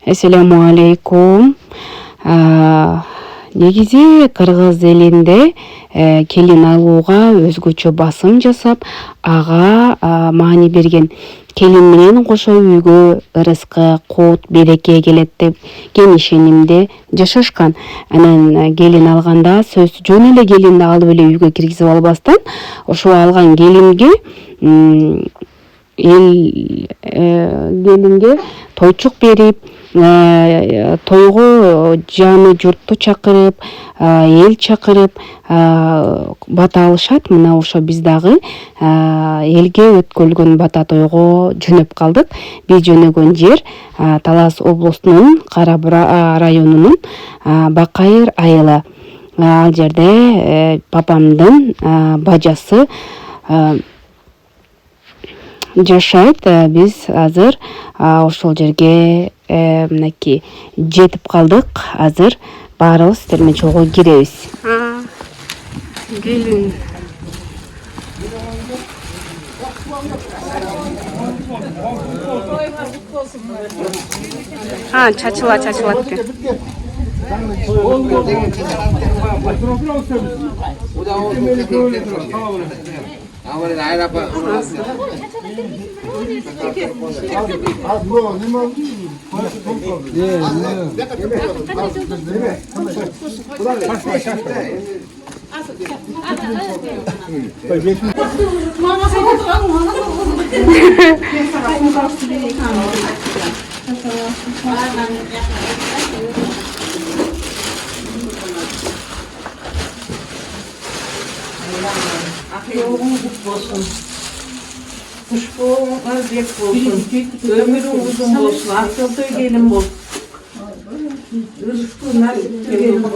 Assalamu alaikum. Негизи кыргыз элинде келин алууга өзгөчө басым жасап, ага маани берген келин менен кошо үйгө ырыскы, кут, береке келет деген ишенимде жашашкан. Анан келин алганда сөз жөн эле келинди алып эле үйгө киргизип албастан, ошо алган келинге келинге тойчук берип, тойго жаны журтту чакырып, эл чакырып бата алышат. Мына ошо биз дагы элге өткөрүлгөн бата тойго жөнөп калдык. Биз жөнөгөн жер Талас облусунун Кара Бура районунун Бакайыр айылы. Ал жерде папамдын бажасы жашайт. Биз азыр ошол жерге мынакей жетип калдык. Азыр баарыбыз сиздер менен чогуу киребиз. Келин чачылат ке. Kuşbuğunuz bek olsun, ömrün uzun olsun, akıllı gelin olsun. Rızkı nasip gelin olsun.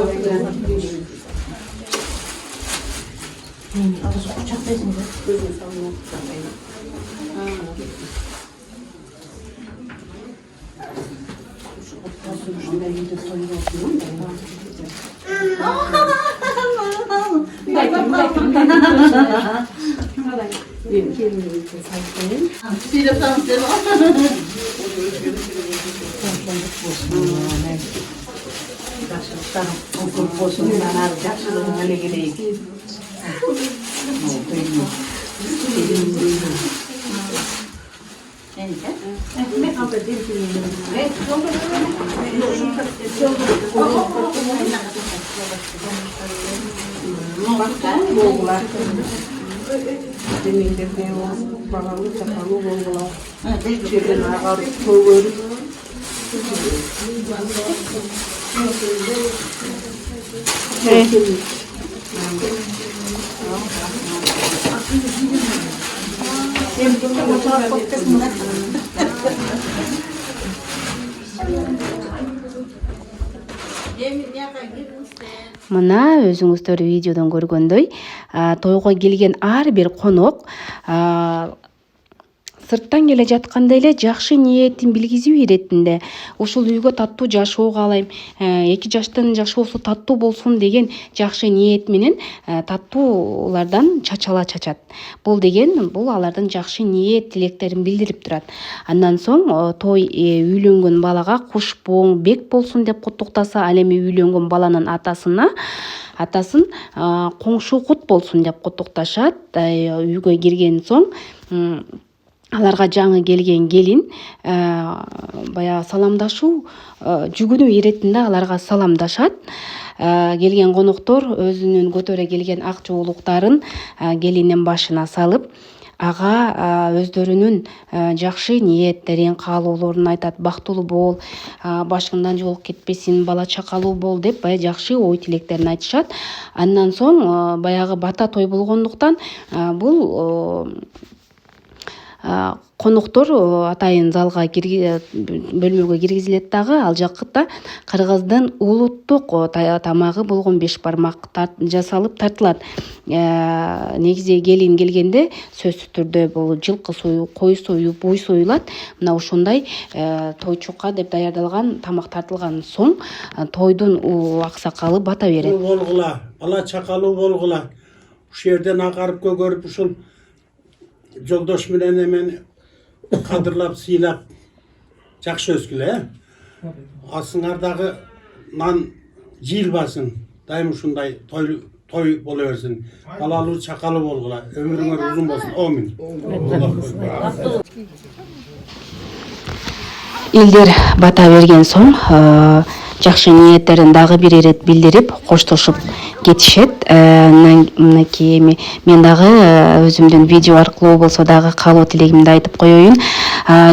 Мына өзүңүздөр видеодон көргөндөй, тойго келген ар бир конок сырттан келе жатканда эле жакшы ниетин билгизүү иретинде ушул үйгө таттуу жашоо каалайм, эки жаштын жашоосу таттуу болсун деген жакшы ниет менен таттуулардан чачала чачат. Бул алардын жакшы ниет тилектерин билдирип турат. Андан соң той үйлөнгөн балага кушбуң бек болсун деп куттуктаса, ал эми үйлөнгөн баланын атасын коңшу кут болсун деп куттукташат. Үйгө кирген соң аларга жаңы келген келин баягы саламдашуу жүгүнү иретинде аларга саламдашат. Келген коноктор өзүнүн көтөрө келген ак жоолуктарын келиндин башына салып, ага өздөрүнүн жакшы ниеттерин, каалоолорун айтат. Бактылуу бол, башыңдан жол кетпесин, бала чакалуу бол деп баягы жакшы ой тилектерин айтышат. Андан соң баягы бата той болгондуктан бул коноктор атайын залга бөлмөгө киргизилет дагы. Ал жакта кыргыздын улуттук тамагы болгон беш бармак жасалып тартылат. Негизи келин келгенде сөзсүз түрдө бул жылкы союу, кой союу, буй союлат. Мына ошондой тойчукка деп даярдалган тамак тартылган соң тойдун аксакалы бата берет. Болгула, бала чакалуу болгула. Ушул жерден агарып көгөрүп ушул жолдош менен эмен кадырлап, сыйлап жакшы өскүлө. асыңардағы нан жиылбасын, дайым ушундай той боло берсин, балалуу чакалуу болгула, өмүрүңөр узун болсун. Амин. элдер бата берген соң жакшы ниеттерин дагы бир ирет билдирип коштошуп кетишет. Мынакей мен дагы өзүмдүн видео аркылуу болсо дагы каалоо тилегимди айтып коеюн.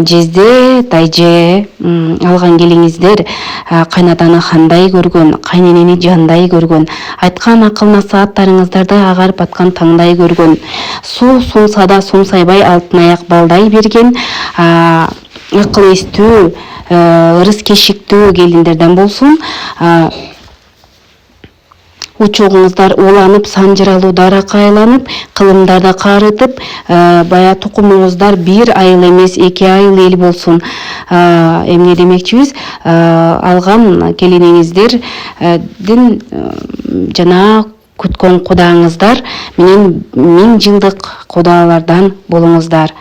Жезде тайже алган келиңиздер кайнатаны кандай көргөн, кайненени жандай көргөн, айткан акыл насааттарыңыздарды агарып аткан таңдай көргөн, суу сунса да сунсайбай алтын аяк балдай берген, акыл эстүү, ырыс кешиктүү келиндерден болсун. Учугуңуздар уланып, санжыралуу даракка айланып, кылымдарда карытып, бая тукумуңуздар 1 айыл эмес 2 айыл эл болсун. Эмне демекчибиз? Алган келиниңиздердин жана күткөн кудаңыздар менен 1000 жылдык кудалардан болуңуздар.